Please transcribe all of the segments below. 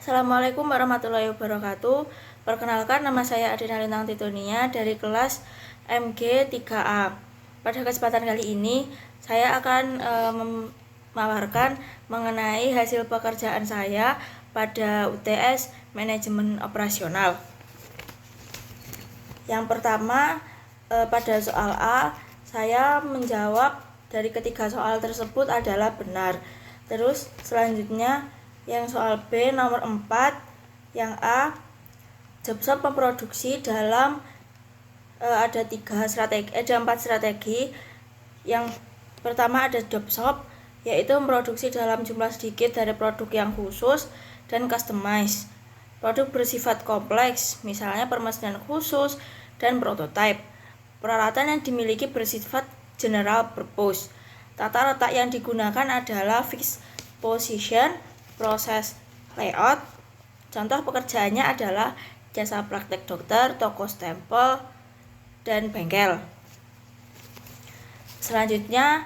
Assalamualaikum warahmatullahi wabarakatuh. Perkenalkan, nama saya Adina Lintang Titunia dari kelas MG 3A. Pada kesempatan kali ini saya akan memaparkan mengenai hasil pekerjaan saya pada UTS Manajemen Operasional. Yang pertama, pada soal A, saya menjawab dari ketiga soal tersebut adalah benar. Terus selanjutnya yang soal B nomor 4, yang A, job shop memproduksi dalam ada 4 strategi. Yang pertama ada job shop, yaitu memproduksi dalam jumlah sedikit dari produk yang khusus dan customized. Produk bersifat kompleks, misalnya permesinan khusus dan prototype. Peralatan yang dimiliki bersifat general purpose. Tata letak yang digunakan adalah fixed position, proses layout. Contoh pekerjaannya adalah jasa praktek dokter, toko stempel, dan bengkel. Selanjutnya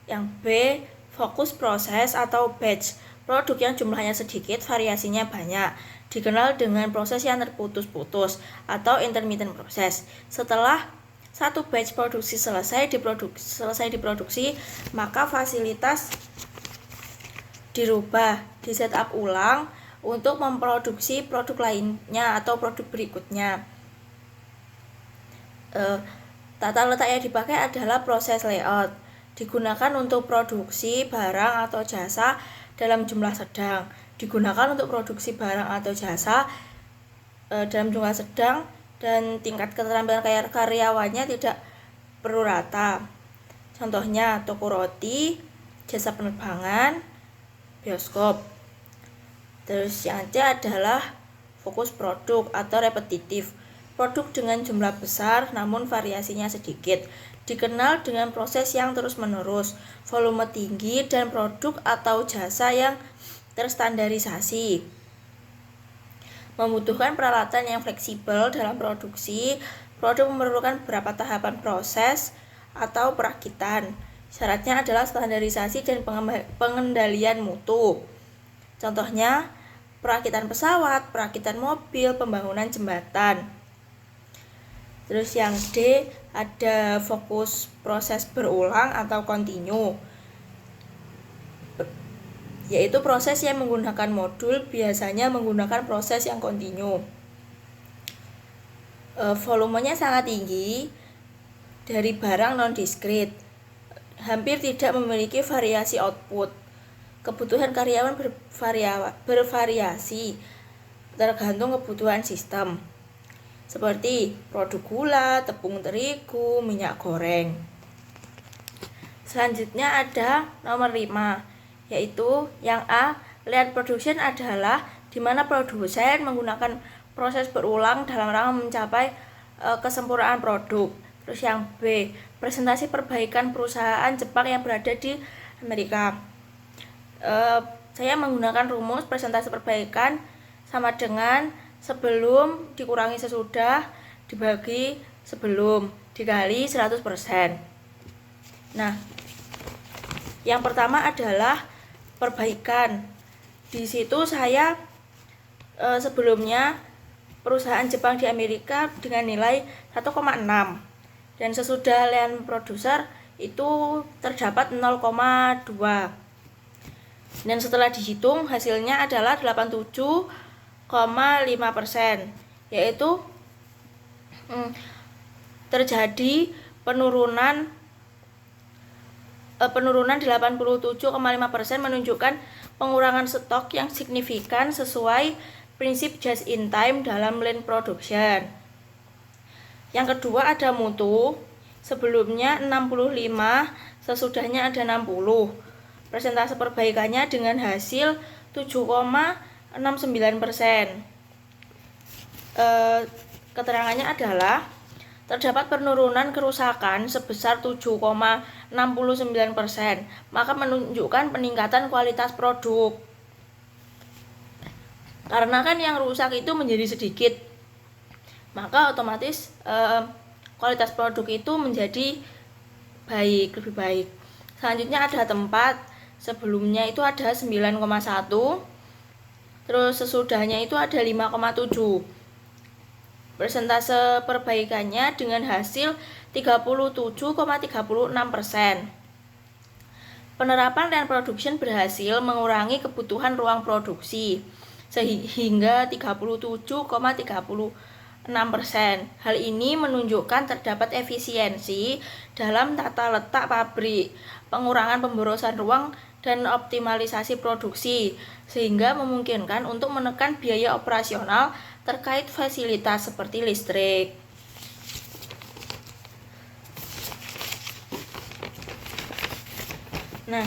yang B, fokus proses atau batch. Produk yang jumlahnya sedikit, variasinya banyak, dikenal dengan proses yang terputus-putus atau intermittent proses. Setelah satu batch produksi selesai diproduksi, maka fasilitas dirubah, di setup ulang untuk memproduksi produk lainnya atau produk berikutnya. Tata letak yang dipakai adalah proses layout, digunakan untuk produksi barang atau jasa dalam jumlah sedang, digunakan untuk produksi barang atau jasa dalam jumlah sedang, dan tingkat keterampilan karyawannya tidak perlu rata. Contohnya toko roti, jasa penerbangan, bioskop. Terus yang C adalah fokus produk atau repetitif. Produk dengan jumlah besar namun variasinya sedikit, dikenal dengan proses yang terus-menerus, volume tinggi, dan produk atau jasa yang terstandarisasi. Membutuhkan peralatan yang fleksibel dalam produksi. Produk memerlukan beberapa tahapan proses atau perakitan. Syaratnya adalah standarisasi dan pengendalian mutu. Contohnya perakitan pesawat, perakitan mobil, pembangunan jembatan. Terus yang D ada fokus proses berulang atau continue, yaitu proses yang menggunakan modul, biasanya menggunakan proses yang continue. Volumenya sangat tinggi dari barang non-diskrit, hampir tidak memiliki variasi output. Kebutuhan karyawan bervariasi tergantung kebutuhan sistem, seperti produk gula, tepung terigu, minyak goreng. Selanjutnya ada nomor 5, yaitu yang A, lean production adalah di mana produsen menggunakan proses berulang dalam rangka mencapai kesempurnaan produk. Terus yang B, presentasi perbaikan perusahaan Jepang yang berada di Amerika. Saya menggunakan rumus presentasi perbaikan sama dengan sebelum dikurangi sesudah dibagi sebelum dikali 100%. Nah, yang pertama adalah perbaikan. Di situ saya sebelumnya perusahaan Jepang di Amerika dengan nilai 1,6, dan sesudah lean producer itu terdapat 0,2. Dan setelah dihitung hasilnya adalah 87,5%, yaitu terjadi penurunan 87,5%, menunjukkan pengurangan stok yang signifikan sesuai prinsip just in time dalam lean production. Yang kedua ada mutu. Sebelumnya 65, sesudahnya ada 60. Persentase perbaikannya dengan hasil 7,69%. Keterangannya adalah terdapat penurunan kerusakan sebesar 7,69%, maka menunjukkan peningkatan kualitas produk. Karena kan yang rusak itu menjadi sedikit, maka otomatis kualitas produk itu menjadi lebih baik. Selanjutnya ada tempat. Sebelumnya itu ada 9,1, terus sesudahnya itu ada 5,7. Persentase perbaikannya dengan hasil 37,36%. Penerapan Lean Production berhasil mengurangi kebutuhan ruang produksi sehingga 37,36%. Hal ini menunjukkan terdapat efisiensi dalam tata letak pabrik, pengurangan pemborosan ruang, dan optimalisasi produksi, sehingga memungkinkan untuk menekan biaya operasional terkait fasilitas seperti listrik. Nah,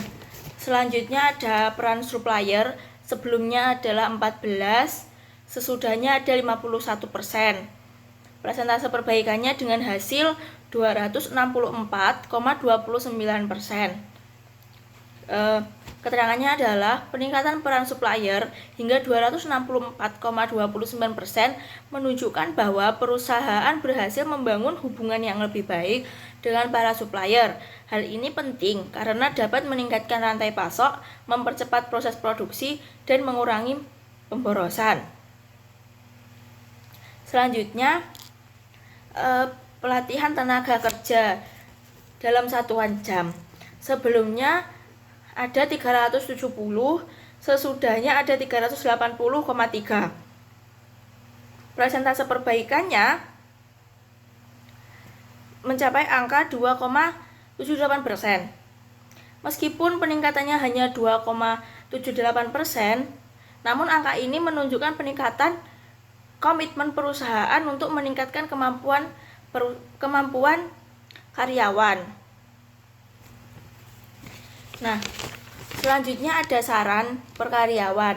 selanjutnya ada peran supplier. Sebelumnya adalah 14, sesudahnya ada 51%. Persentase perbaikannya dengan hasil 264,29%. Keterangannya adalah peningkatan peran supplier hingga 264,29% menunjukkan bahwa perusahaan berhasil membangun hubungan yang lebih baik dengan para supplier. Hal ini penting karena dapat meningkatkan rantai pasok, mempercepat proses produksi, dan mengurangi pemborosan. Selanjutnya, pelatihan tenaga kerja dalam satuan jam. Sebelumnya ada 370, sesudahnya ada 380,3. Persentase perbaikannya mencapai angka 2,78%. Meskipun peningkatannya hanya 2,78%, namun angka ini menunjukkan peningkatan komitmen perusahaan untuk meningkatkan kemampuan karyawan. Nah, selanjutnya ada saran per karyawan.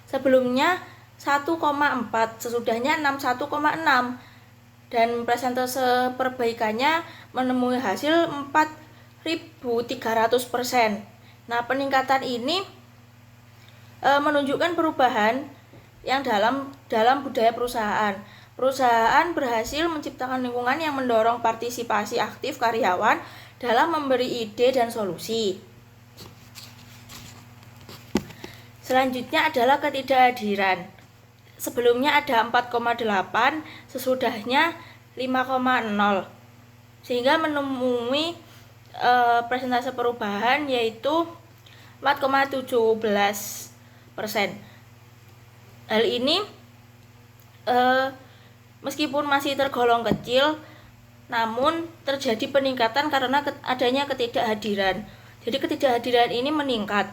Sebelumnya 1,4, sesudahnya 61,6, dan persentase perbaikannya menemui hasil 4.300%. Nah, peningkatan ini menunjukkan perubahan yang dalam budaya perusahaan. Perusahaan berhasil menciptakan lingkungan yang mendorong partisipasi aktif karyawan dalam memberi ide dan solusi. Selanjutnya adalah ketidakhadiran. Sebelumnya ada 4,8, sesudahnya 5,0, sehingga menemui persentase perubahan yaitu 4,17%. Hal ini meskipun masih tergolong kecil, namun terjadi peningkatan karena adanya ketidakhadiran. Jadi ketidakhadiran ini meningkat.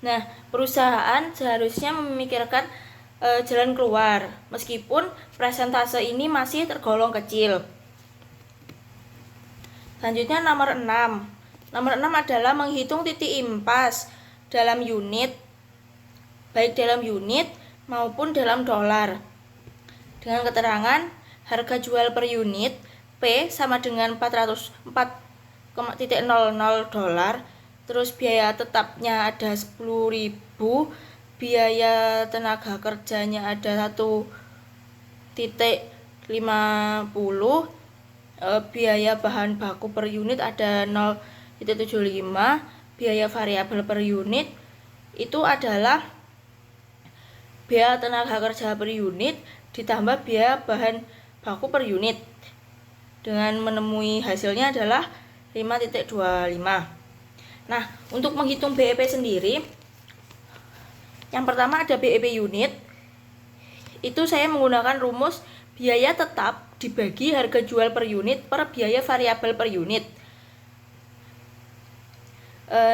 Nah, perusahaan seharusnya memikirkan jalan keluar, meskipun persentase ini masih tergolong kecil. Selanjutnya nomor 6. Nomor 6 adalah menghitung titik impas dalam unit, baik dalam unit maupun dalam dolar. Dengan keterangan harga jual per unit P sama dengan 404,00 dolar, terus biaya tetapnya ada 10.000, biaya tenaga kerjanya ada 1,50, biaya bahan baku per unit ada 0,75, biaya variabel per unit itu adalah biaya tenaga kerja per unit ditambah biaya bahan baku per unit, dengan menemui hasilnya adalah 5,25. Nah, untuk menghitung BEP sendiri, yang pertama ada BEP unit. Itu saya menggunakan rumus biaya tetap dibagi harga jual per unit per biaya variabel per unit.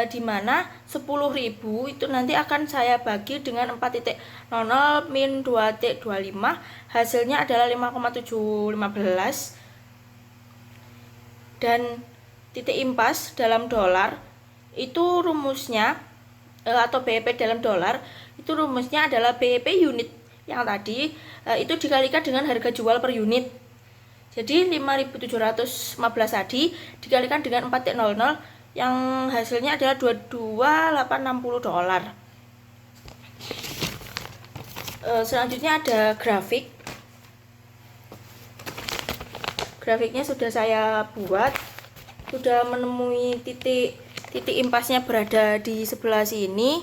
Di mana 10.000 itu nanti akan saya bagi dengan 4,00 min 2,25, hasilnya adalah 5,715. Dan titik impas dalam dolar itu rumusnya atau BEP dalam dolar itu rumusnya adalah BEP unit yang tadi itu dikalikan dengan harga jual per unit. Jadi 5.715 tadi dikalikan dengan 4,00 yang hasilnya adalah 22.860 dolar. Selanjutnya ada grafik. Grafiknya sudah saya buat, sudah menemui titik impasnya berada di sebelah sini.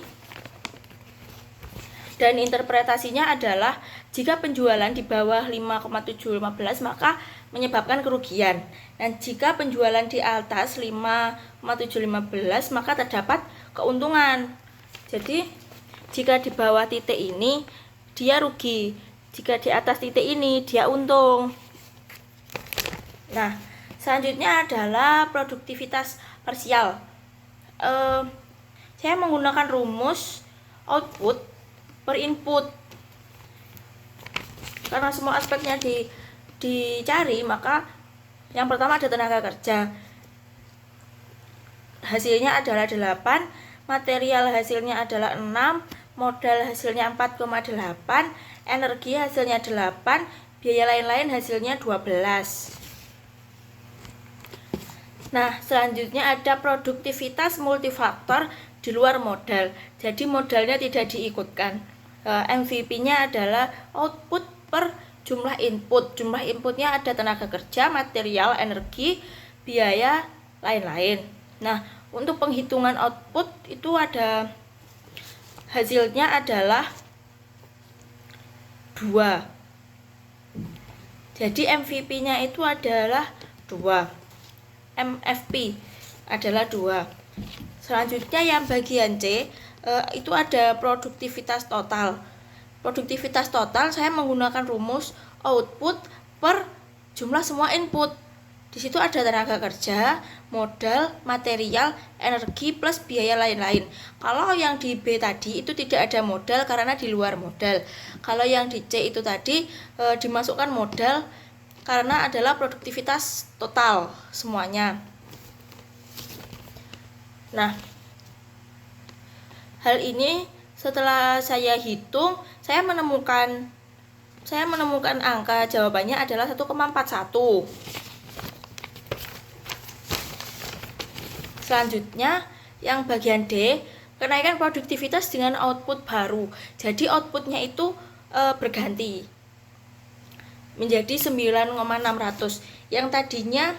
Dan interpretasinya adalah jika penjualan di bawah 5,715 maka menyebabkan kerugian. Dan jika penjualan di atas 5,715 maka terdapat keuntungan. Jadi jika di bawah titik ini dia rugi, jika di atas titik ini dia untung. Nah, selanjutnya adalah produktivitas parsial. Saya menggunakan rumus output per input. Karena semua aspeknya dicari, maka yang pertama ada tenaga kerja. Hasilnya adalah 8, material hasilnya adalah 6, modal hasilnya 4,8, energi hasilnya 8, biaya lain-lain hasilnya 12. Nah, selanjutnya ada produktivitas multifaktor di luar modal. Jadi modalnya tidak diikutkan. MVP-nya adalah output per jumlah input. Jumlah inputnya ada tenaga kerja, material, energi, biaya, lain-lain. Nah, untuk penghitungan output itu ada hasilnya adalah 2. Jadi MVP-nya itu adalah 2. MFP adalah 2. Selanjutnya yang bagian C itu ada produktivitas total. Produktivitas total saya menggunakan rumus output per jumlah semua input. Di situ ada tenaga kerja, modal, material, energi plus biaya lain-lain. Kalau yang di B tadi itu tidak ada modal karena di luar modal. Kalau yang di C itu tadi dimasukkan modal karena adalah produktivitas total semuanya. Nah, hal ini setelah saya hitung, saya menemukan angka jawabannya adalah 1,41. Selanjutnya, yang bagian D, kenaikan produktivitas dengan output baru. Jadi outputnya itu berganti menjadi 9,600. Yang tadinya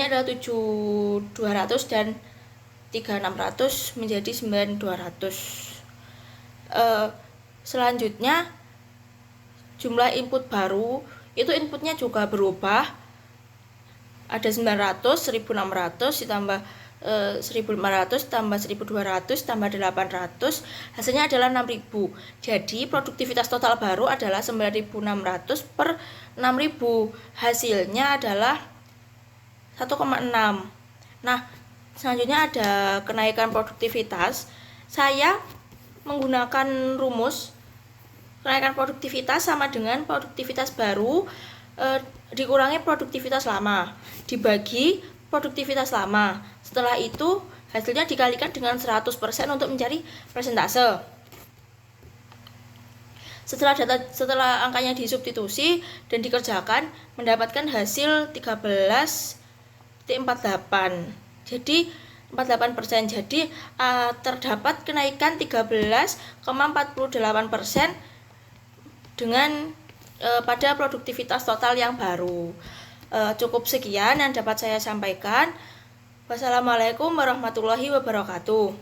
adalah 7.200 dan 3.600 menjadi 9.200. Selanjutnya jumlah input baru itu inputnya juga berubah. Ada 900, 1.600 ditambah 1.500 tambah 1.200 tambah 800, hasilnya adalah 6.000. Jadi produktivitas total baru adalah 9.600 per 6.000. Hasilnya adalah 1,6. Nah, selanjutnya ada kenaikan produktivitas. Saya menggunakan rumus kenaikan produktivitas sama dengan produktivitas baru dikurangi produktivitas lama dibagi produktivitas lama. Setelah itu hasilnya dikalikan dengan 100% untuk mencari persentase. Setelah angkanya disubstitusi dan dikerjakan, mendapatkan hasil 13,48. Jadi 48%. Jadi terdapat kenaikan 13,48% dengan pada produktivitas total yang baru. Cukup sekian yang dapat saya sampaikan. Wassalamualaikum warahmatullahi wabarakatuh.